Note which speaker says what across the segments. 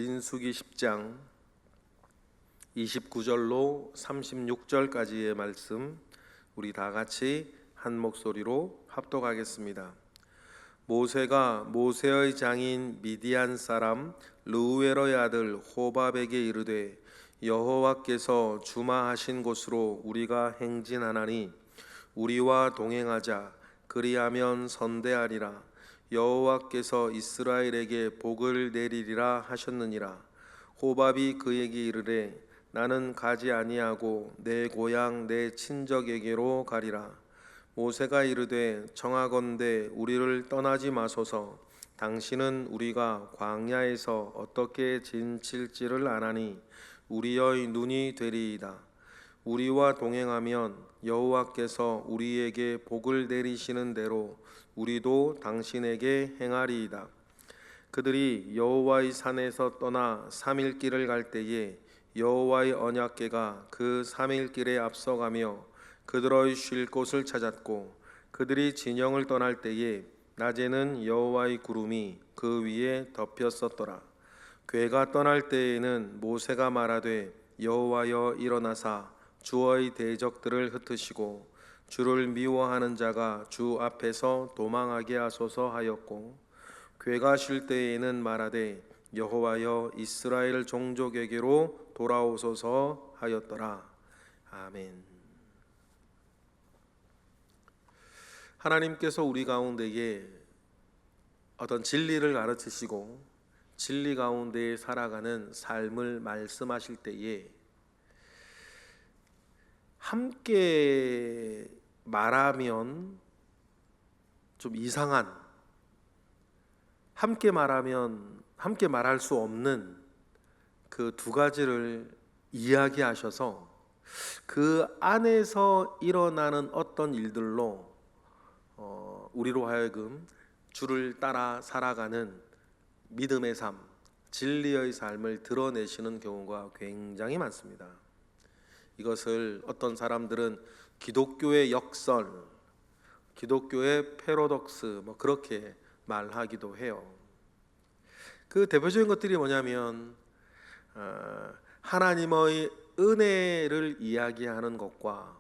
Speaker 1: 민수기 10장 29절로 36절까지의 말씀 우리 다 같이 한 목소리로 합독하겠습니다. 모세가 모세의 장인 미디안 사람 르우엘의 아들 호밥에게 이르되 여호와께서 주마하신 곳으로 우리가 행진하나니 우리와 동행하자. 그리하면 선대하리라. 여호와께서 이스라엘에게 복을 내리리라 하셨느니라. 호밥이 그에게 이르되 나는 가지 아니하고 내 고향 내 친척에게로 가리라. 모세가 이르되 청하건대 우리를 떠나지 마소서. 당신은 우리가 광야에서 어떻게 진칠지를 아나니 우리의 눈이 되리이다. 우리와 동행하면 여호와께서 우리에게 복을 내리시는 대로 우리도 당신에게 행하리이다. 그들이 여호와의 산에서 떠나 3일 길을 갈 때에 여호와의 언약궤가 그 3일 길에 앞서가며 그들의 쉴 곳을 찾았고, 그들이 진영을 떠날 때에 낮에는 여호와의 구름이 그 위에 덮였었더라. 궤가 떠날 때에는 모세가 말하되 여호와여 일어나사 주의 대적들을 흩으시고 주를 미워하는 자가 주 앞에서 도망하게 하소서 하였고, 궤가 쉴 때에는 말하되 여호와여 이스라엘 종족에게로 돌아오소서 하였더라. 아멘. 하나님께서 우리 가운데에 어떤 진리를 가르치시고 진리 가운데 살아가는 삶을 말씀하실 때에 함께 말하면 좀 이상한, 함께 말할 수 없는 그 두 가지를 이야기하셔서 그 안에서 일어나는 어떤 일들로 우리로 하여금 주를 따라 살아가는 믿음의 삶, 진리의 삶을 드러내시는 경우가 굉장히 많습니다. 이것을 어떤 사람들은 기독교의 역설, 기독교의 패러독스 그렇게 말하기도 해요. 그 대표적인 것들이 뭐냐면 하나님의 은혜를 이야기하는 것과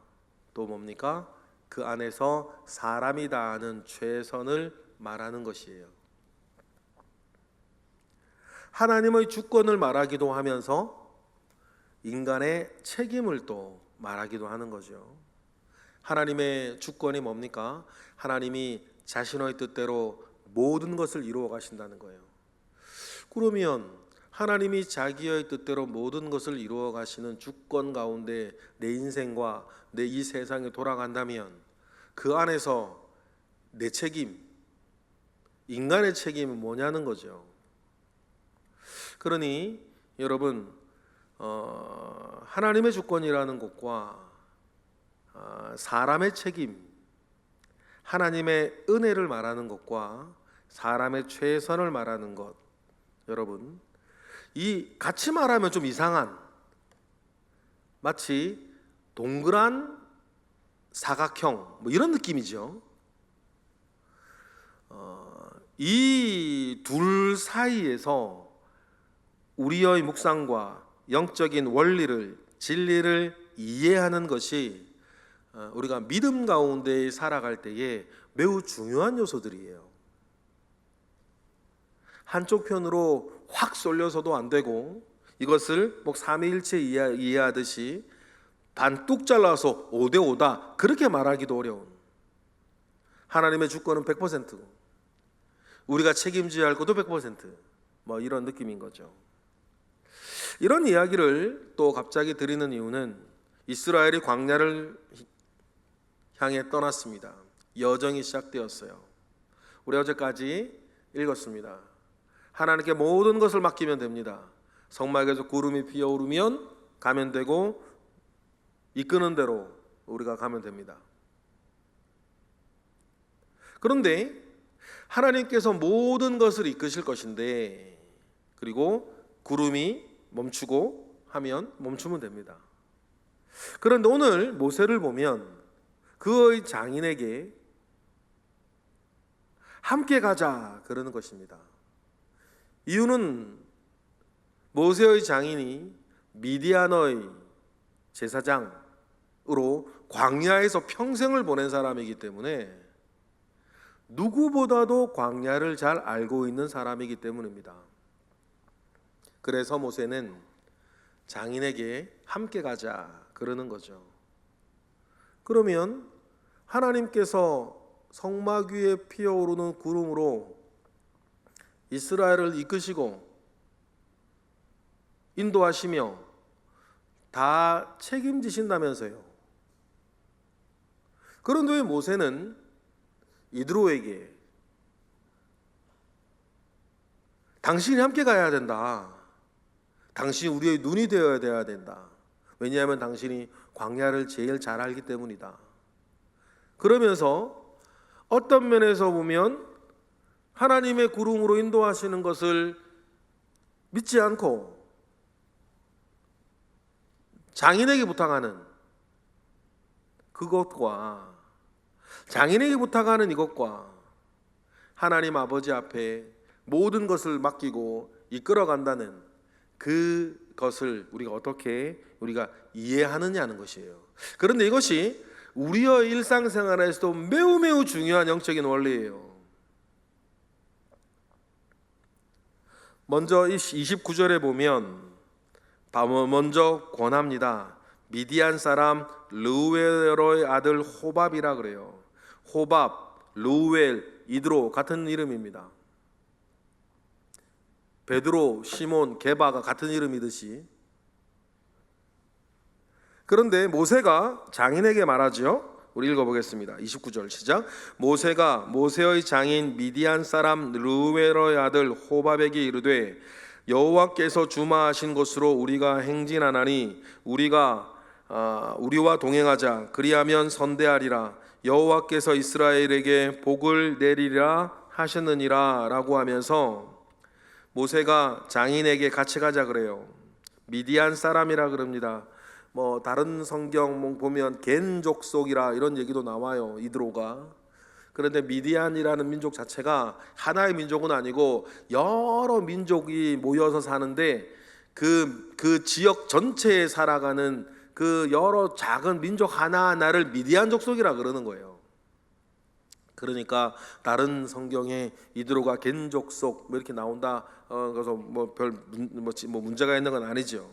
Speaker 1: 또 뭡니까? 그 안에서 사람이 다하는 최선을 말하는 것이에요. 하나님의 주권을 말하기도 하면서 인간의 책임을 또 말하기도 하는 거죠. 하나님의 주권이 뭡니까? 하나님이 자신의 뜻대로 모든 것을 이루어 가신다는 거예요. 그러면 하나님이 자기의 뜻대로 모든 것을 이루어 가시는 주권 가운데 내 인생과 내 이 세상에 돌아간다면 그 안에서 내 책임, 인간의 책임은 뭐냐는 거죠. 그러니 여러분, 하나님의 주권이라는 것과 사람의 책임, 하나님의 은혜를 말하는 것과 사람의 최선을 말하는 것, 여러분, 이 같이 말하면 좀 이상한, 마치 동그란 사각형 이런 느낌이죠. 이 둘 사이에서 우리의 묵상과 영적인 원리를, 진리를 이해하는 것이 우리가 믿음 가운데 살아갈 때에 매우 중요한 요소들이에요. 한쪽 편으로 확 쏠려서도 안 되고, 이것을 삼위일체 이해하듯이 반뚝 잘라서 5대5다 그렇게 말하기도 어려운, 하나님의 주권은 100%고 우리가 책임져야 할 것도 100% 이런 느낌인 거죠. 이런 이야기를 또 갑자기 드리는 이유는 이스라엘이 광야를 향해 떠났습니다. 여정이 시작되었어요. 우리 어제까지 읽었습니다. 하나님께 모든 것을 맡기면 됩니다. 성막에서 구름이 피어오르면 가면 되고 이끄는 대로 우리가 가면 됩니다. 그런데 하나님께서 모든 것을 이끄실 것인데, 그리고 구름이 멈추고 하면 멈추면 됩니다. 그런데 오늘 모세를 보면 그의 장인에게 함께 가자 그러는 것입니다. 이유는 모세의 장인이 미디안의 제사장으로 광야에서 평생을 보낸 사람이기 때문에 누구보다도 광야를 잘 알고 있는 사람이기 때문입니다. 그래서 모세는 장인에게 함께 가자 그러는 거죠. 그러면 하나님께서 성막 위에 피어오르는 구름으로 이스라엘을 이끄시고 인도하시며 다 책임지신다면서요. 그런데 왜 모세는 이드로에게 당신이 함께 가야 된다, 당신이 우리의 눈이 되어야 된다, 왜냐하면 당신이 광야를 제일 잘 알기 때문이다, 그러면서 어떤 면에서 보면 하나님의 구름으로 인도하시는 것을 믿지 않고 장인에게 부탁하는 그것과 장인에게 부탁하는 이것과 하나님 아버지 앞에 모든 것을 맡기고 이끌어간다는 그것을 우리가 이해하느냐는 것이에요. 그런데 이것이 우리의 일상생활에서도 매우 중요한 영적인 원리예요. 먼저 29절에 보면 먼저 권합니다. 미디안 사람 르우엘의 아들 호밥이라 그래요. 호밥, 르우엘, 이드로 같은 이름입니다. 베드로, 시몬, 게바가 같은 이름이듯이. 그런데 모세가 장인에게 말하죠. 우리 읽어보겠습니다. 29절 시작. 모세가 모세의 장인 미디안 사람 르우엘의 아들 호밥에게 이르되 여호와께서 주마하신 곳으로 우리가 행진하나니 우리와 동행하자. 그리하면 선대하리라. 여호와께서 이스라엘에게 복을 내리라 하셨느니라 라고 하면서 모세가 장인에게 같이 가자 그래요. 미디안 사람이라 그럽니다. 다른 성경 보면 겐 족속이라 이런 얘기도 나와요. 이드로가. 그런데 미디안이라는 민족 자체가 하나의 민족은 아니고 여러 민족이 모여서 사는데 그 지역 전체에 살아가는 그 여러 작은 민족 하나하나를 미디안 족속이라 그러는 거예요. 그러니까 다른 성경에 이드로가 겐 족속 이렇게 나온다. 그래서 별 문제가 있는 건 아니죠.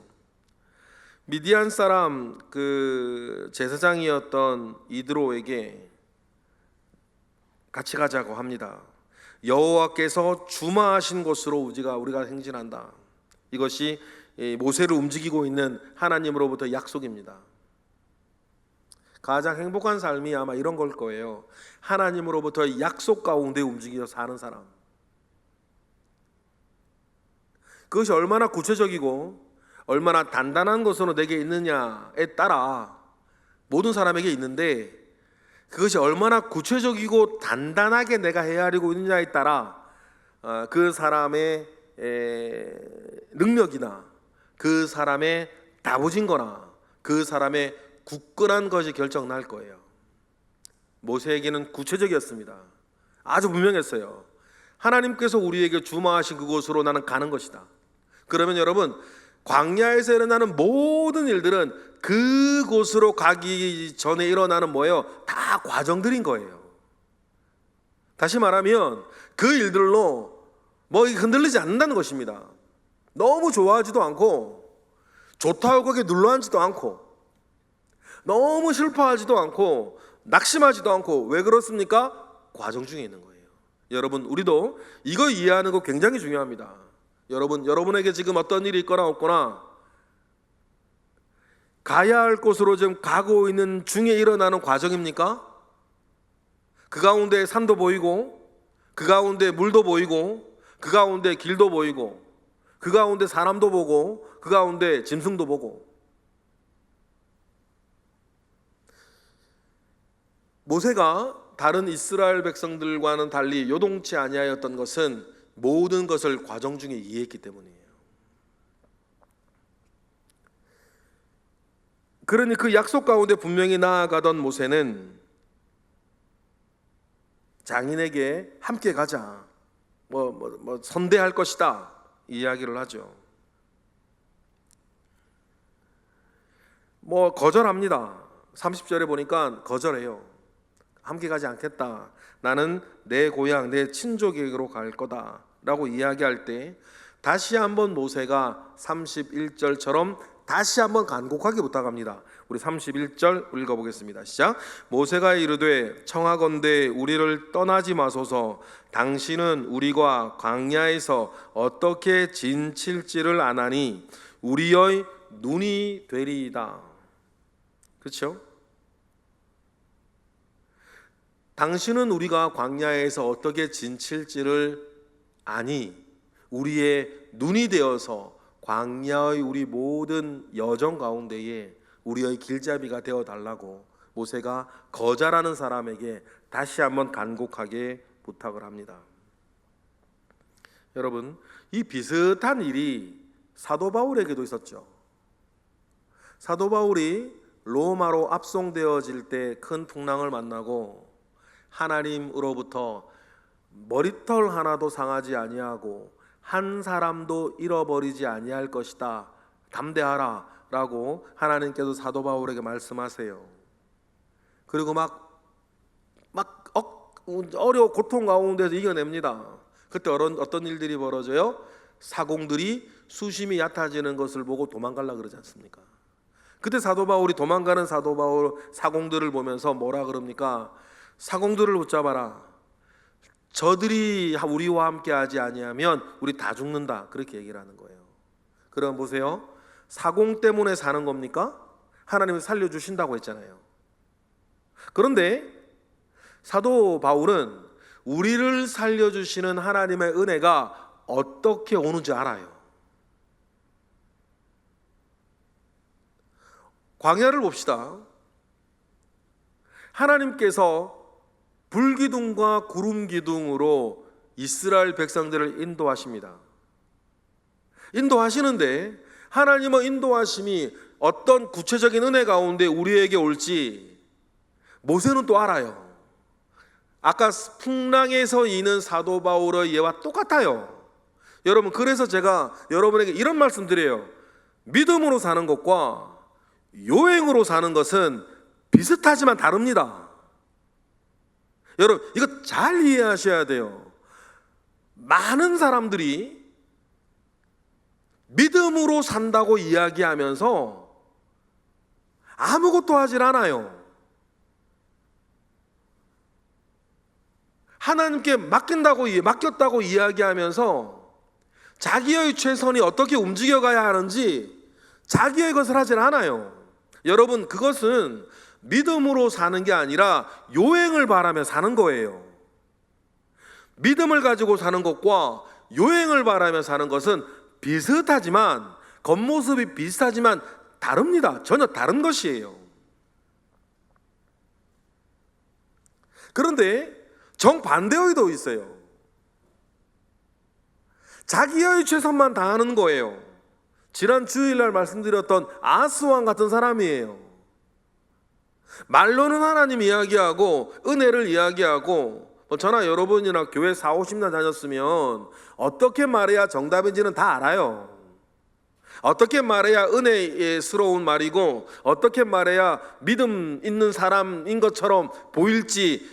Speaker 1: 미디안 사람 그 제사장이었던 이드로에게 같이 가자고 합니다. 여호와께서 주마하신 곳으로 우리가 행진한다. 이것이 모세를 움직이고 있는 하나님으로부터 약속입니다. 가장 행복한 삶이 아마 이런 걸 거예요. 하나님으로부터 약속 가운데 움직여 사는 사람. 그것이 얼마나 구체적이고 얼마나 단단한 것으로 내게 있느냐에 따라 모든 사람에게 있는데, 그것이 얼마나 구체적이고 단단하게 내가 헤아리고 있느냐에 따라 그 사람의 능력이나 그 사람의 다부진 거나 그 사람의 굳건한 것이 결정날 거예요. 모세에게는 구체적이었습니다. 아주 분명했어요. 하나님께서 우리에게 주마하신 그곳으로 나는 가는 것이다. 그러면 여러분, 광야에서 일어나는 모든 일들은 그곳으로 가기 전에 일어나는 뭐예요? 다 과정들인 거예요. 다시 말하면 그 일들로 흔들리지 않는다는 것입니다. 너무 좋아하지도 않고 좋다고 거기에 눌러앉지도 않고 너무 슬퍼하지도 않고 낙심하지도 않고. 왜 그렇습니까? 과정 중에 있는 거예요. 여러분, 우리도 이거 이해하는 거 굉장히 중요합니다. 여러분에게 지금 어떤 일이 있거나 없거나 가야 할 곳으로 지금 가고 있는 중에 일어나는 과정입니까? 그 가운데 산도 보이고, 그 가운데 물도 보이고, 그 가운데 길도 보이고, 그 가운데 사람도 보고, 그 가운데 짐승도 보고. 모세가 다른 이스라엘 백성들과는 달리 요동치 아니하였던 것은 모든 것을 과정 중에 이해했기 때문이에요. 그러니 그 약속 가운데 분명히 나아가던 모세는 장인에게 함께 가자, 선대할 것이다 이야기를 하죠. 뭐 거절합니다. 30절에 보니까 거절해요. 함께 가지 않겠다. 나는 내 고향 내 친족에게로 갈 거다 라고 이야기할 때 다시 한번 모세가 31절처럼 다시 한번 간곡하게 부탁합니다. 우리 31절 읽어보겠습니다. 시작. 모세가 이르되 청하건대 우리를 떠나지 마소서. 당신은 우리가 광야에서 어떻게 진칠지를 아나니 우리의 눈이 되리이다. 그렇죠? 당신은 우리가 광야에서 어떻게 진칠지를 아니 우리의 눈이 되어서 광야의 우리 모든 여정 가운데에 우리의 길잡이가 되어 달라고 모세가 거절하는 사람에게 다시 한번 간곡하게 부탁을 합니다. 여러분, 이 비슷한 일이 사도 바울에게도 있었죠. 사도 바울이 로마로 압송되어질 때 큰 풍랑을 만나고 하나님으로부터 머리털 하나도 상하지 아니하고 한 사람도 잃어버리지 아니할 것이다. 담대하라 라고 하나님께서 사도 바울에게 말씀하세요. 그리고 어려워 고통 가운데서 이겨냅니다. 그때 어떤 일들이 벌어져요? 사공들이 수심이 얕아지는 것을 보고 도망가려고 그러지 않습니까? 그때 사도 바울이 도망가는 사도 바울 사공들을 보면서 뭐라 그럽니까? 사공들을 붙잡아라. 저들이 우리와 함께 하지 아니하면 우리 다 죽는다. 그렇게 얘기를 하는 거예요. 그럼 보세요. 사공 때문에 사는 겁니까? 하나님이 살려주신다고 했잖아요. 그런데 사도 바울은 우리를 살려주시는 하나님의 은혜가 어떻게 오는지 알아요. 광야를 봅시다. 하나님께서 불기둥과 구름기둥으로 이스라엘 백성들을 인도하십니다. 인도하시는데 하나님의 인도하심이 어떤 구체적인 은혜 가운데 우리에게 올지 모세는 또 알아요. 아까 풍랑에서 이는 사도 바울의 예와 똑같아요. 여러분, 그래서 제가 여러분에게 이런 말씀 드려요. 믿음으로 사는 것과 요행으로 사는 것은 비슷하지만 다릅니다. 여러분, 이거 잘 이해하셔야 돼요. 많은 사람들이 믿음으로 산다고 이야기하면서 아무것도 하질 않아요. 하나님께 맡겼다고 이야기하면서 자기의 최선이 어떻게 움직여가야 하는지 자기의 것을 하질 않아요. 여러분, 그것은 믿음으로 사는 게 아니라 요행을 바라며 사는 거예요. 믿음을 가지고 사는 것과 요행을 바라며 사는 것은 비슷하지만, 겉모습이 비슷하지만 다릅니다. 전혀 다른 것이에요. 그런데 정반대의도 있어요. 자기의 최선만 다하는 거예요. 지난 주일날 말씀드렸던 아하스왕 같은 사람이에요. 말로는 하나님 이야기하고 은혜를 이야기하고, 저나 여러분이나 교회 40-50년 다녔으면 어떻게 말해야 정답인지는 다 알아요. 어떻게 말해야 은혜스러운 말이고 어떻게 말해야 믿음 있는 사람인 것처럼 보일지,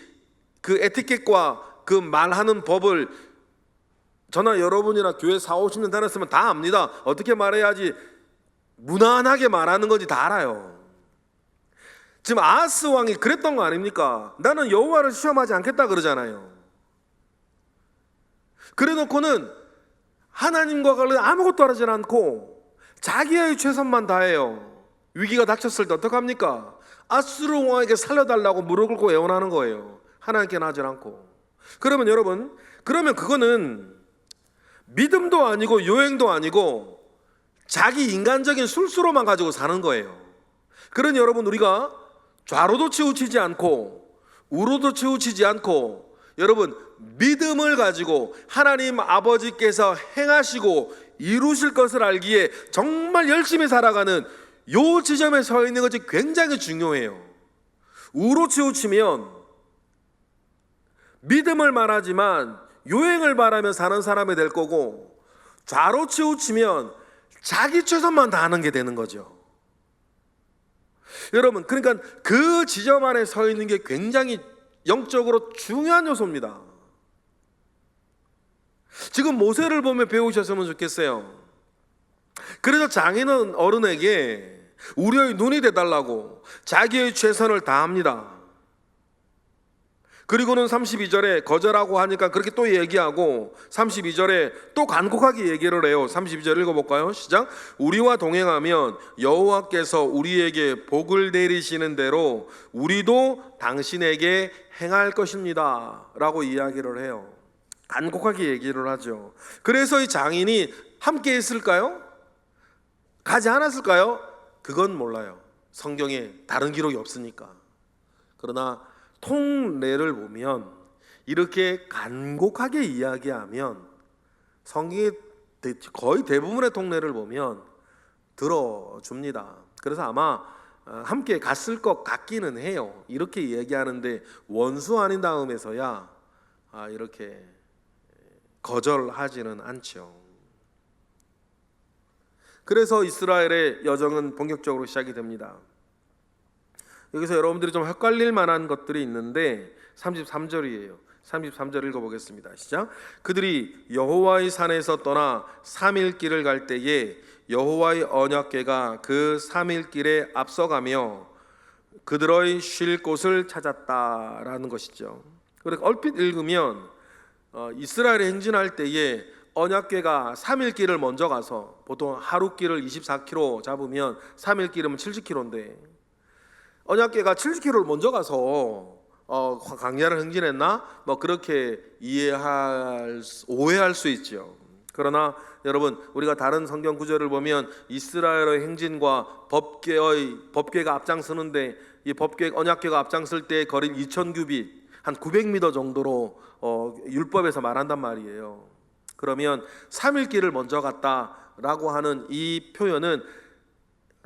Speaker 1: 그 에티켓과 그 말하는 법을 저나 여러분이나 교회 40-50년 다녔으면 다 압니다. 어떻게 말해야지 무난하게 말하는 건지 다 알아요. 지금 아하스 왕이 그랬던 거 아닙니까? 나는 여호와를 시험하지 않겠다 그러잖아요. 그래놓고는 하나님과 관련 아무것도 하지 않고 자기의 최선만 다해요. 위기가 닥쳤을 때 어떡합니까? 아수르 왕에게 살려달라고 무릎 꿇고 애원하는 거예요. 하나님께는 하지 않고. 그러면 여러분, 그거는 믿음도 아니고 요행도 아니고 자기 인간적인 술수로만 가지고 사는 거예요. 그러니 여러분, 우리가 좌로도 치우치지 않고 우로도 치우치지 않고, 여러분, 믿음을 가지고 하나님 아버지께서 행하시고 이루실 것을 알기에 정말 열심히 살아가는 요 지점에 서 있는 것이 굉장히 중요해요. 우로 치우치면 믿음을 말하지만 요행을 바라며 사는 사람이 될 거고, 좌로 치우치면 자기 최선만 다하는 게 되는 거죠. 여러분, 그러니까 그 지점 안에 서 있는 게 굉장히 영적으로 중요한 요소입니다. 지금 모세를 보며 배우셨으면 좋겠어요. 그래서 장인은 어른에게 우리의 눈이 되달라고 자기의 최선을 다합니다. 그리고는 32절에 거절하고 하니까 그렇게 또 얘기하고 32절에 또 간곡하게 얘기를 해요. 32절 읽어볼까요? 시작. 우리와 동행하면 여호와께서 우리에게 복을 내리시는 대로 우리도 당신에게 행할 것입니다 라고 이야기를 해요. 간곡하게 얘기를 하죠. 그래서 이 장인이 함께 했을까요? 가지 않았을까요? 그건 몰라요. 성경에 다른 기록이 없으니까. 그러나 통례를 보면 이렇게 간곡하게 이야기하면 성경의 거의 대부분의 통례를 보면 들어줍니다. 그래서 아마 함께 갔을 것 같기는 해요. 이렇게 얘기하는데 원수 아닌 다음에서야 이렇게 거절하지는 않죠. 그래서 이스라엘의 여정은 본격적으로 시작이 됩니다. 여기서 여러분들이 좀 헷갈릴 만한 것들이 있는데 33절이에요. 33절 읽어보겠습니다. 시작. 그들이 여호와의 산에서 떠나 3일 길을 갈 때에 여호와의 언약궤가 그 3일 길에 앞서가며 그들의 쉴 곳을 찾았다라는 것이죠. 그러니까 얼핏 읽으면 이스라엘이 행진할 때에 언약궤가 3일 길을 먼저 가서 보통 하루 길을 24km 잡으면 3일 길이면 70km인데 언약궤가 70km를 먼저 가서 광야를 행진했나? 뭐 그렇게 오해할 수 있죠. 그러나 여러분, 우리가 다른 성경 구절을 보면 이스라엘의 행진과 법궤가 앞장서는데 이 언약궤가 앞장설 때 거리 2000규빗 한 900m 정도로 율법에서 말한단 말이에요. 그러면 3일 길을 먼저 갔다라고 하는 이 표현은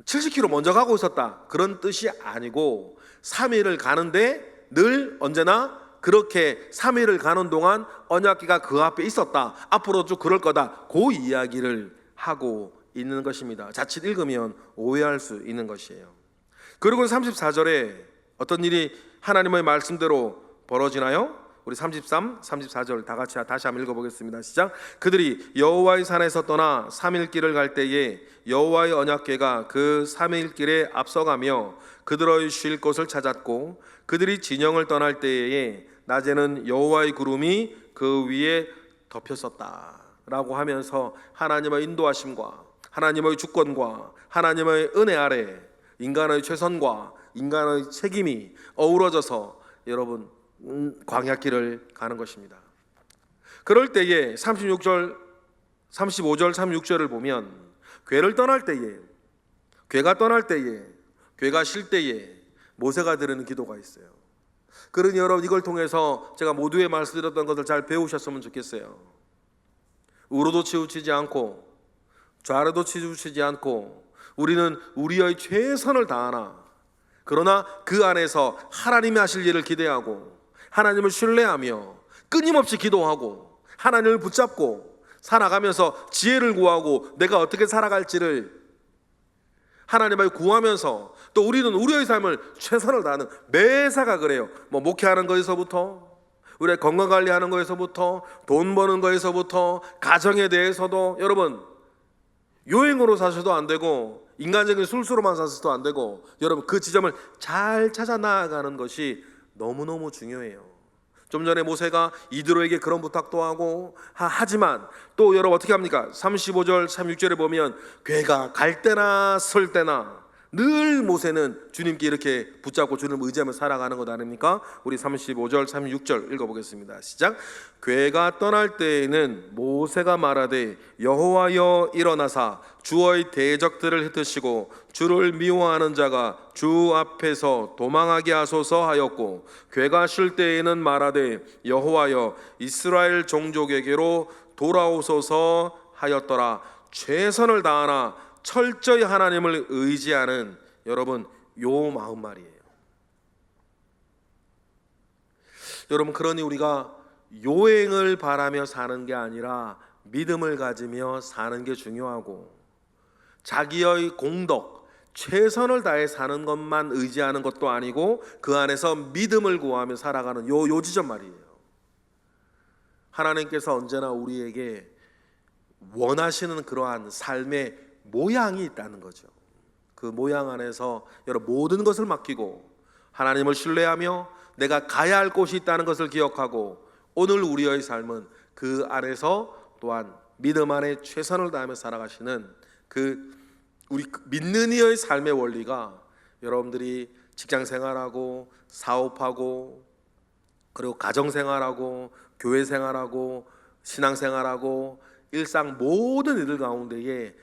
Speaker 1: 70km 먼저 가고 있었다 그런 뜻이 아니고 3일을 가는데 늘 언제나 그렇게 3일을 가는 동안 언약궤가 그 앞에 있었다, 앞으로 쭉 그럴 거다, 그 이야기를 하고 있는 것입니다. 자칫 읽으면 오해할 수 있는 것이에요. 그리고 34절에 어떤 일이 하나님의 말씀대로 벌어지나요? 우리 33, 34절 다 같이 다시 한번 읽어보겠습니다. 시작. 그들이 여호와의 산에서 떠나 3일 길을 갈 때에 여호와의 언약궤가 그 3일 길에 앞서가며 그들의 쉴 곳을 찾았고 그들이 진영을 떠날 때에 낮에는 여호와의 구름이 그 위에 덮였었다 라고 하면서 하나님의 인도하심과 하나님의 주권과 하나님의 은혜 아래 인간의 최선과 인간의 책임이 어우러져서 여러분 광야길을 가는 것입니다. 그럴 때에 35절 36절을 보면 궤가 떠날 때에 궤가 쉴 때에 모세가 드리는 기도가 있어요. 그러니 여러분, 이걸 통해서 제가 모두의 말씀드렸던 것을 잘 배우셨으면 좋겠어요. 우로도 치우치지 않고 좌로도 치우치지 않고 우리는 우리의 최선을 다하나 그러나 그 안에서 하나님이 하실 일을 기대하고 하나님을 신뢰하며 끊임없이 기도하고 하나님을 붙잡고 살아가면서 지혜를 구하고 내가 어떻게 살아갈지를 하나님을 구하면서 또 우리는 우리의 삶을 최선을 다하는, 매사가 그래요. 뭐 목회하는 거에서부터 우리의 건강관리하는 거에서부터 돈 버는 거에서부터 가정에 대해서도 여러분 요행으로 사셔도 안 되고 인간적인 술수로만 사셔도 안 되고 여러분 그 지점을 잘 찾아 나아가는 것이 너무너무 중요해요. 좀 전에 모세가 이드로에게 그런 부탁도 하고 하지만 또 여러분 어떻게 합니까? 35절 36절에 보면 궤가 갈 때나 설 때나 늘 모세는 주님께 이렇게 붙잡고 주님을 의지하며 살아가는 것 아닙니까? 우리 35절 36절 읽어보겠습니다. 시작. 궤가 떠날 때에는 모세가 말하되 여호와여 일어나사 주의 대적들을 흩으시고 주를 미워하는 자가 주 앞에서 도망하게 하소서 하였고 궤가 쉴 때에는 말하되 여호와여 이스라엘 종족에게로 돌아오소서 하였더라. 최선을 다하나 철저히 하나님을 의지하는 여러분 요 마음 말이에요. 여러분 그러니 우리가 요행을 바라며 사는 게 아니라 믿음을 가지며 사는 게 중요하고 자기의 공덕, 최선을 다해 사는 것만 의지하는 것도 아니고 그 안에서 믿음을 구하며 살아가는 요 지점 말이에요. 하나님께서 언제나 우리에게 원하시는 그러한 삶의 모양이 있다는 거죠. 그 모양 안에서 여러분 모든 것을 맡기고 하나님을 신뢰하며 내가 가야 할 곳이 있다는 것을 기억하고 오늘 우리의 삶은 그 안에서 또한 믿음 안에 최선을 다하며 살아가시는 우리 믿는 이의 삶의 원리가 여러분들이 직장 생활하고 사업하고 그리고 가정 생활하고 교회 생활하고 신앙 생활하고 일상 모든 일들 가운데에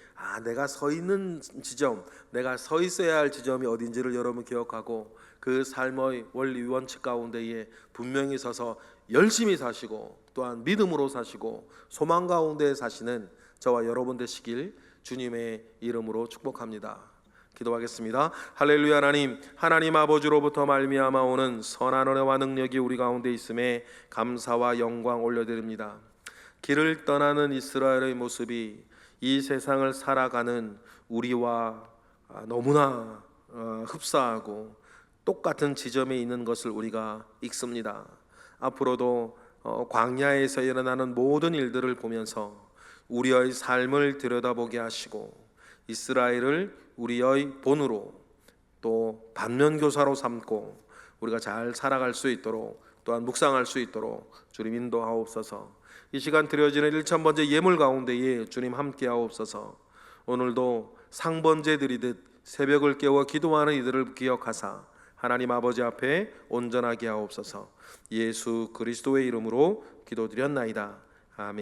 Speaker 1: 내가 서 있는 지점, 내가 서 있어야 할 지점이 어딘지를 여러분 기억하고 그 삶의 원리 원칙 가운데에 분명히 서서 열심히 사시고 또한 믿음으로 사시고 소망 가운데 사시는 저와 여러분 되시길 주님의 이름으로 축복합니다. 기도하겠습니다. 할렐루야. 하나님 아버지로부터 말미암아 오는 선한 은혜와 능력이 우리 가운데 있음에 감사와 영광 올려드립니다. 길을 떠나는 이스라엘의 모습이 이 세상을 살아가는 우리와 너무나 흡사하고 똑같은 지점에 있는 것을 우리가 읽습니다. 앞으로도 광야에서 일어나는 모든 일들을 보면서 우리의 삶을 들여다보게 하시고 이스라엘을 우리의 본으로 또 반면교사로 삼고 우리가 잘 살아갈 수 있도록 또한 묵상할 수 있도록 주님 인도하옵소서. 이 시간 드려지는 1000번째 예물 가운데에 주님 함께 하옵소서. 오늘도 상번제 드리듯 새벽을 깨워 기도하는 이들을 기억하사 하나님 아버지 앞에 온전하게 하옵소서. 예수 그리스도의 이름으로 기도드렸나이다. 아멘.